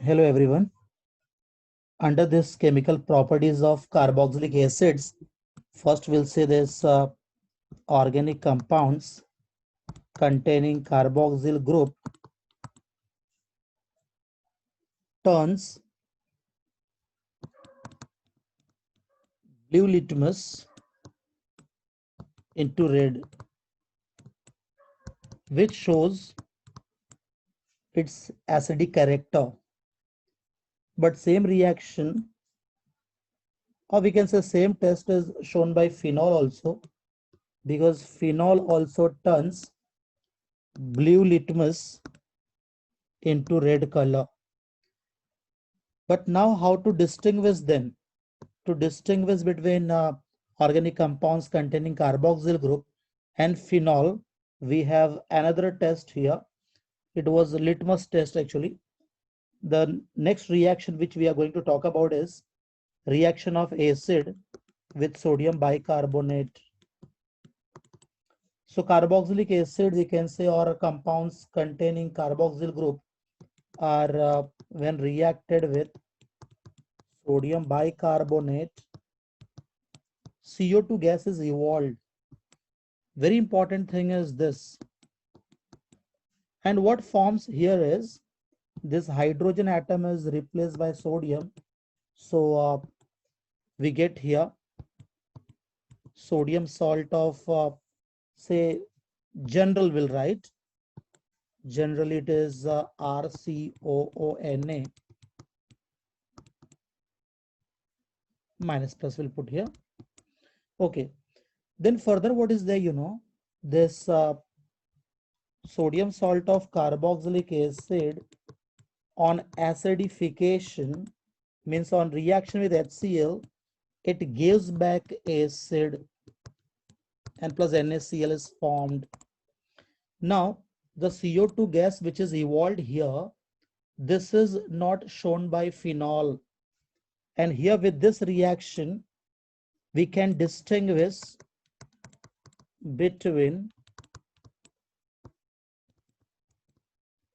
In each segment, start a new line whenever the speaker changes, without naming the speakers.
Hello everyone. Under this chemical properties of carboxylic acids, first we'll say this organic compounds containing carboxyl group turns blue litmus into red, which shows its acidic character. But same reaction, or we can say same test is shown by phenol also, because phenol also turns blue litmus into red color. But now how to distinguish them? To distinguish between organic compounds containing carboxyl group and phenol, we have another test here. It was a litmus test actually. The next reaction which we are going to talk about is reaction of acid with sodium bicarbonate. So carboxylic acid, we can say, or compounds containing carboxyl group are when reacted with sodium bicarbonate, CO2 gas is evolved. Very important thing is this. And what forms here is this hydrogen atom is replaced by sodium. So we get here sodium salt of say general will write. Generally it is RCOONA minus plus will put here. Okay. Then further what is there, this sodium salt of carboxylic acid on acidification means on reaction with HCl, it gives back acid and plus NaCl is formed. Now the CO2 gas which is evolved here, this is not shown by phenol. And here with this reaction, we can distinguish between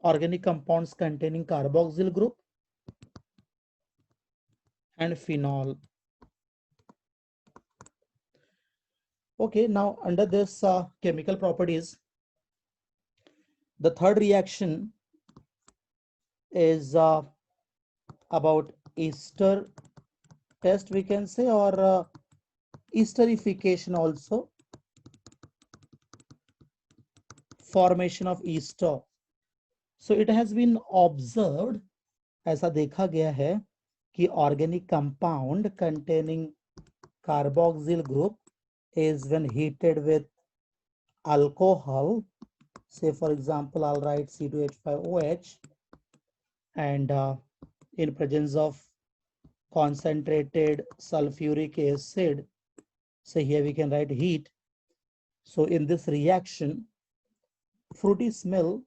organic compounds containing carboxyl group and phenol. Okay, now under this chemical properties, the third reaction is about ester test, we can say, or esterification also, formation of ester. So it has been observed, ऐसा देखा गया है कि organic compound containing carboxyl group is when heated with alcohol, say for example I'll write C2H5OH, and in presence of concentrated sulfuric acid, so here we can write heat. So in this reaction, fruity smell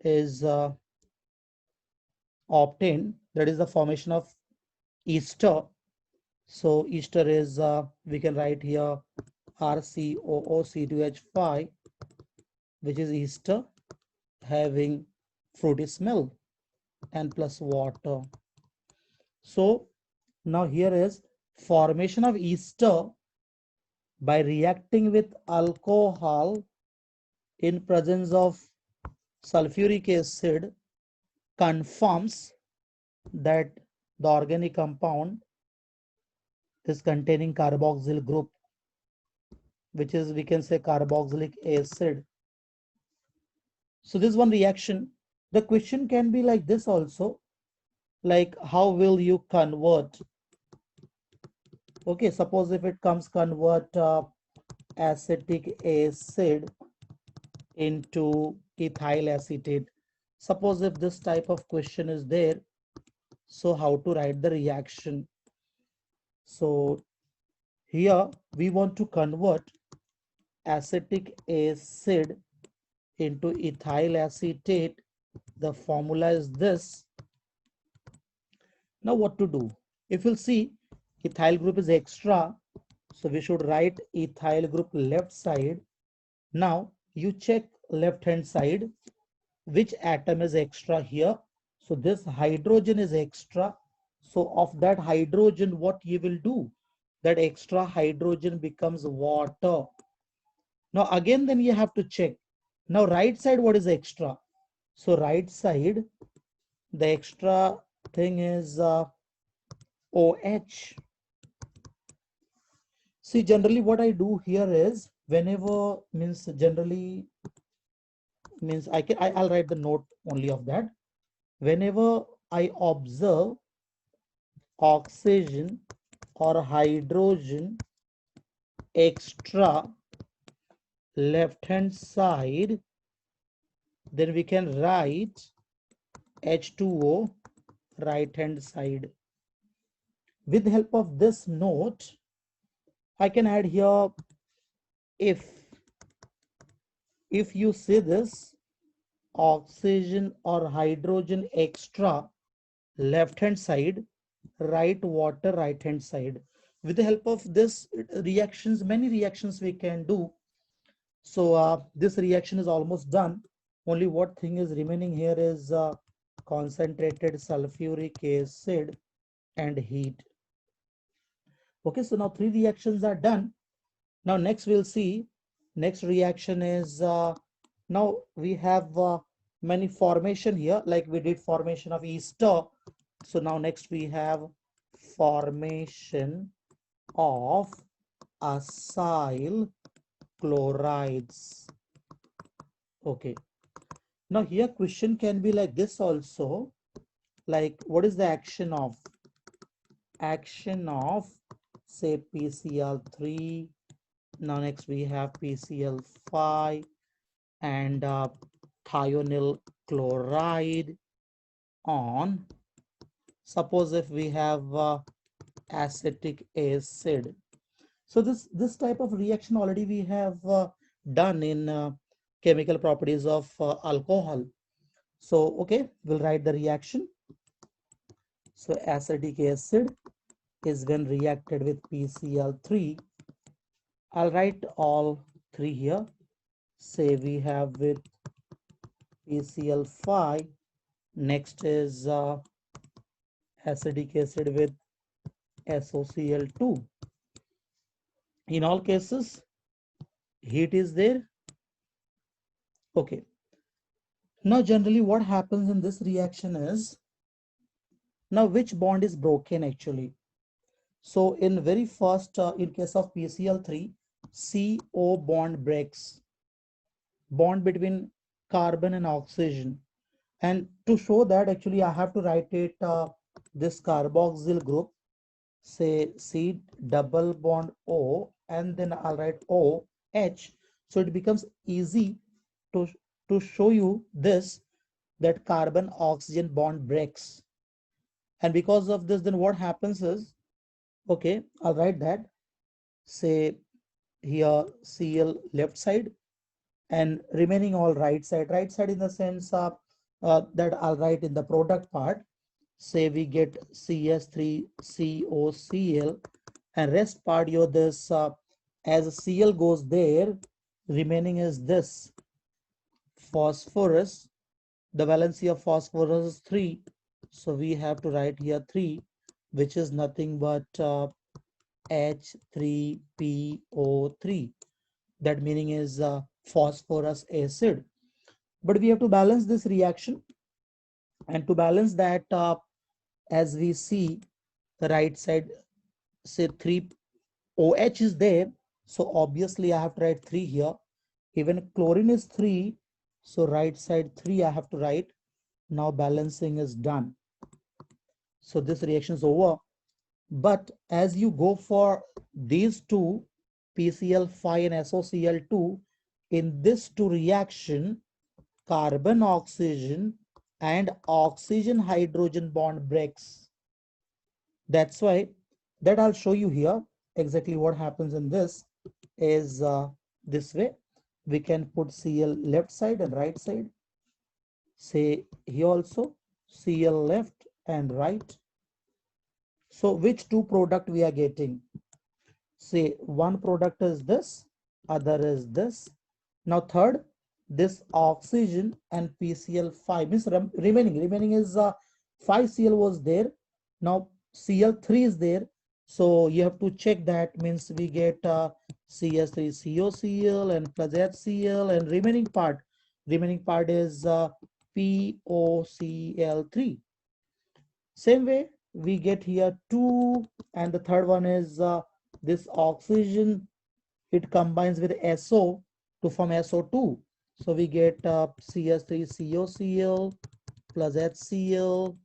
is obtained, that is the formation of ester. So ester is we can write here RCOOC2H5, which is ester having fruity smell and plus water. So now here is formation of ester by reacting with alcohol in presence of sulfuric acid confirms that the organic compound is containing carboxyl group, which is we can say carboxylic acid. So this one reaction. The question can be like this also, like how will you convert? Okay, suppose if it comes convert acetic acid into ethyl acetate. Suppose if this type of question is there, so how to write the reaction? So here we want to convert acetic acid into ethyl acetate. The formula is this. Now what to do? If you'll see, ethyl group is extra, so we should write ethyl group left side. Now you check left hand side, which atom is extra here. So this hydrogen is extra. So of that hydrogen, what you will do? That extra hydrogen becomes water. Now again, then you have to check. Now right side, what is extra? So right side, the extra thing is OH. See, generally what I do here is whenever means generally means I'll write the note only of that. Whenever I observe oxygen or hydrogen extra left hand side, then we can write H2O right hand side. With the help of this note, I can add here if you see this oxygen or hydrogen extra left hand side, right water right hand side. With the help of this reactions, many reactions we can do. So this reaction is almost done. Only what thing is remaining here is concentrated sulfuric acid and heat. Okay, so now 3 reactions are done. Now next we'll see, next reaction is now we have many formation here, like we did formation of ester. So now next we have formation of acyl chlorides. Okay, now here question can be like this also, like what is the action of say PCl3. Now next we have PCl5 and thionyl chloride on, suppose if we have acetic acid. So this type of reaction already we have done in chemical properties of alcohol. So okay, we'll write the reaction. So acetic acid is when reacted with PCl3. I'll write all 3 here. Say we have with PCl5, next is acetic acid with SOCl2. In all cases, heat is there. Okay. Now generally what happens in this reaction is, now which bond is broken actually? So in very first, in case of PCl3, CO bond breaks, bond between carbon and oxygen. And to show that, actually I have to write it this carboxyl group, say C double bond O, and then I'll write OH. So it becomes easy to show you this, that carbon oxygen bond breaks. And because of this, then what happens is, okay, I'll write that, say here Cl left side and remaining all right side in the sense of that I'll write in the product part. Say we get CS3COCl and rest part your this as Cl goes there, remaining is this phosphorus. The valency of phosphorus is 3, so we have to write here 3, which is nothing but H3PO3. That meaning is phosphorus acid. But we have to balance this reaction, and to balance that, as we see the right side, say 3 OH is there, so obviously I have to write 3 here. Even chlorine is 3, so right side 3 I have to write. Now balancing is done, so this reaction is over. But as you go for these two, PCl5 and SOCl2, in this two reaction, carbon oxygen and oxygen hydrogen bond breaks. That's why that I'll show you here exactly what happens in this is this way. We can put Cl left side and right side. Say here also Cl left and right. So which two product we are getting? Say one product is this, other is this. Now third, this oxygen and PCl5 means remaining is 5Cl was there. Now Cl3 is there. So you have to check that, means we get CS3COCl and plus HCl, and remaining part is POCl3. Same way we get here 2, and the third one is this oxygen, it combines with SO to form SO2. So we get CS3COCl plus HCl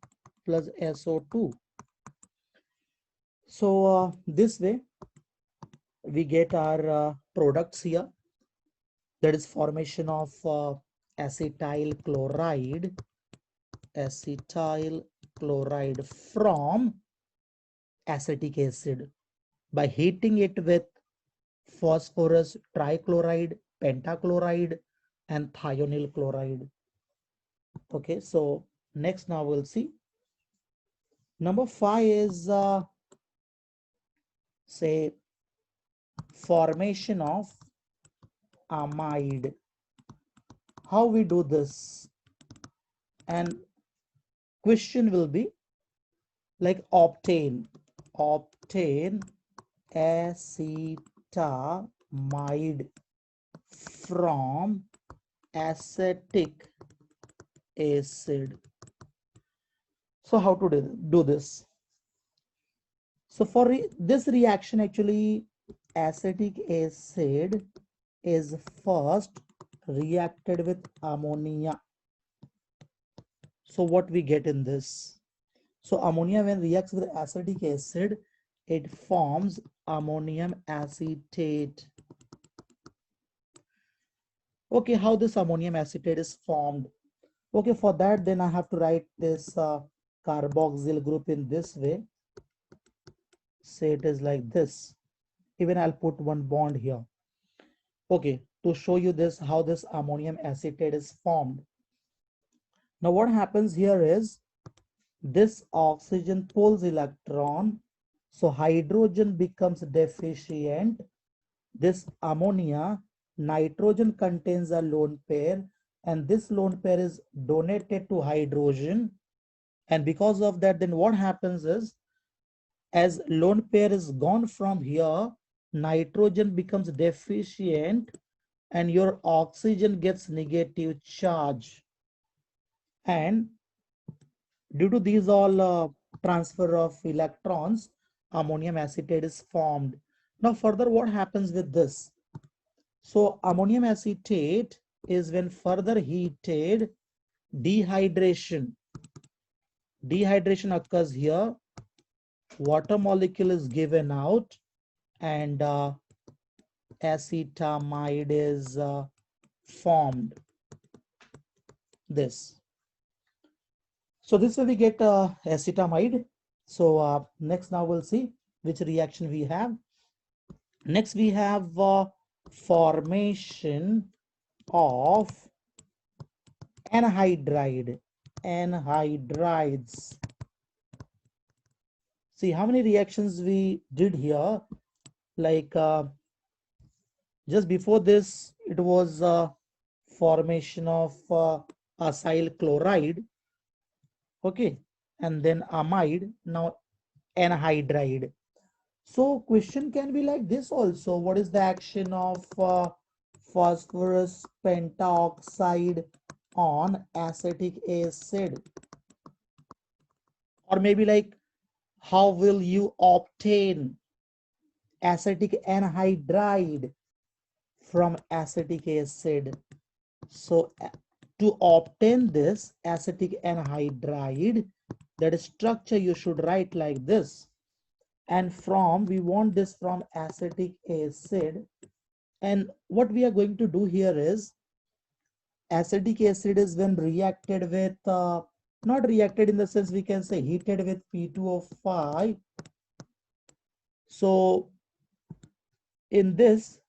plus SO2. So this way we get our products here, that is formation of acetyl chloride from acetic acid by heating it with phosphorus trichloride, pentachloride, and thionyl chloride. Okay, so next now we'll see. Number 5 is say formation of amide. How we do this? And question will be like obtain acetamide from acetic acid. So how to do this? So for this reaction, actually acetic acid is first reacted with ammonia. So what we get in this? So ammonia, when reacts with acetic acid, it forms ammonium acetate. Okay, how this ammonium acetate is formed? Okay, for that then I have to write this carboxyl group in this way. Say it is like this. Even I'll put one bond here. Okay, to show you this, how this ammonium acetate is formed. Now what happens here is this oxygen pulls electron, so hydrogen becomes deficient. This ammonia, nitrogen contains a lone pair, and this lone pair is donated to hydrogen. And because of that, then what happens is, as lone pair is gone from here, nitrogen becomes deficient and your oxygen gets negative charge. And due to these all transfer of electrons, ammonium acetate is formed. Now further, what happens with this? So ammonium acetate is, when further heated, dehydration occurs here. Water molecule is given out, and acetamide is formed. This. So this way we get acetamide. So next now we'll see which reaction we have. Next we have formation of anhydrides. See how many reactions we did here. Like just before this, it was formation of acyl chloride. Okay, and then amide. Now anhydride. So question can be like this also. What is the action of phosphorus pentoxide on acetic acid? Or maybe like, how will you obtain acetic anhydride from acetic acid? So to obtain this acetic anhydride, that structure you should write like this. And from, we want this from acetic acid. And what we are going to do here is, acetic acid is when reacted with, not reacted in the sense, we can say heated with P2O5. So in this,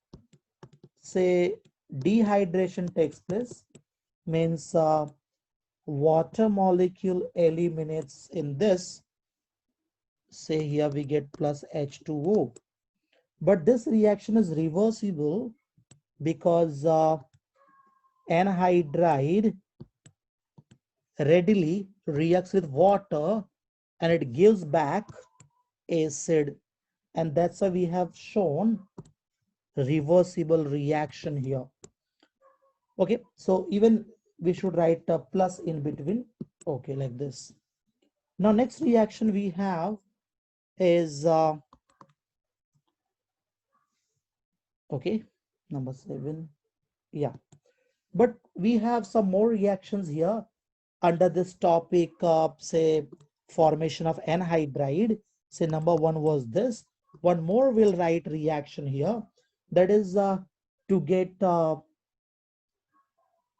say dehydration takes place, means water molecule eliminates in this. Say here we get plus H2O. But this reaction is reversible because anhydride readily reacts with water and it gives back acid, and that's why we have shown reversible reaction here. Okay, so even we should write a plus in between. Okay, like this. Now next reaction we have is okay, number 7. Yeah, but we have some more reactions here under this topic of say formation of anhydride. Say number 1 was this. One more will write reaction here, that is to get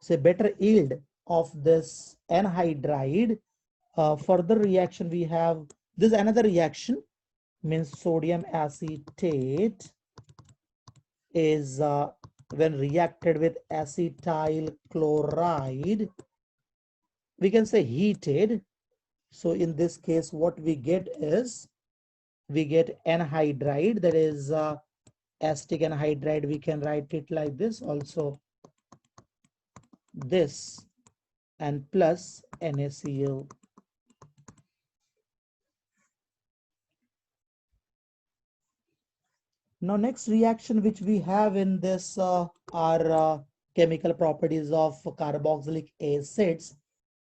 say better yield of this anhydride. Further reaction we have this another reaction, means sodium acetate is when reacted with acetyl chloride, we can say heated. So in this case what we get is we get anhydride, that is acetic anhydride. We can write it like this also, this and plus NaCl. Now next reaction which we have in this are chemical properties of carboxylic acids.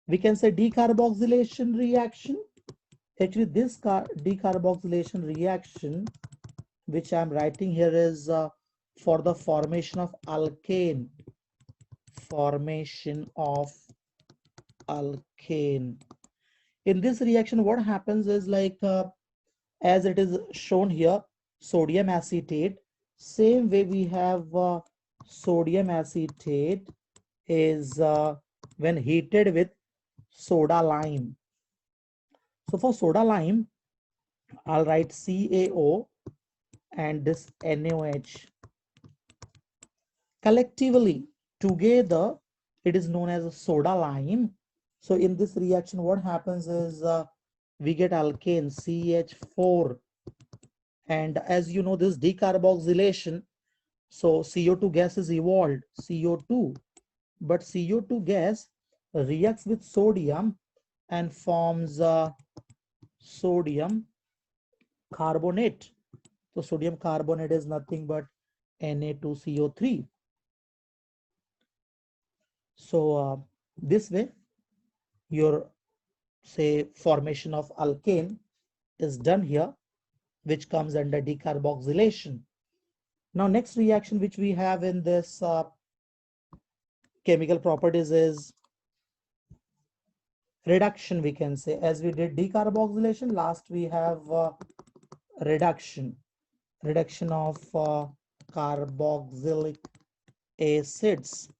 We can say decarboxylation reaction. Actually this decarboxylation reaction which I'm writing here is for the formation of alkane. Formation of alkane. In this reaction what happens is like as it is shown here, sodium acetate, same way we have sodium acetate is when heated with soda lime. So for soda lime I'll write CaO and this NaOH. Collectively together it is known as a soda lime. So in this reaction what happens is we get alkane CH4, and as you know this decarboxylation, so CO2 gas is evolved, CO2, but CO2 gas reacts with sodium and forms sodium carbonate. So sodium carbonate is nothing but Na2CO3. So this way your say formation of alkane is done here, which comes under decarboxylation. Now next reaction which we have in this chemical properties is reduction. We can say as we did decarboxylation, last we have reduction of carboxylic acids.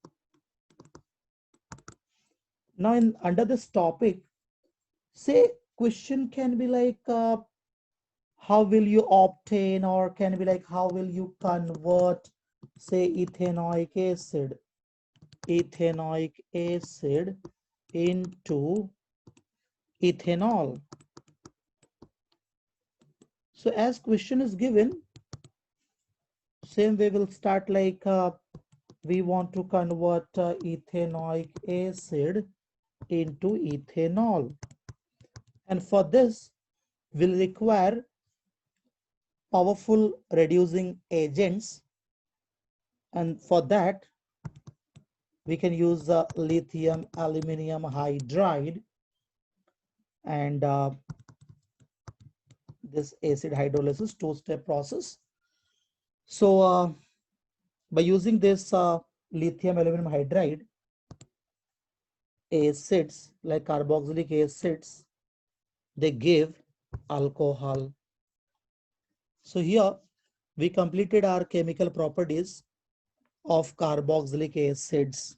Now in under this topic, say question can be like how will you obtain, or can be like how will you convert say ethanoic acid into ethanol. So as question is given, same way we'll start like we want to convert ethanoic acid into ethanol, and for this we'll require powerful reducing agents, and for that we can use lithium aluminum hydride and this acid hydrolysis two-step process. So by using this lithium aluminum hydride, acids like carboxylic acids, they give alcohol. So here we completed our chemical properties of carboxylic acids.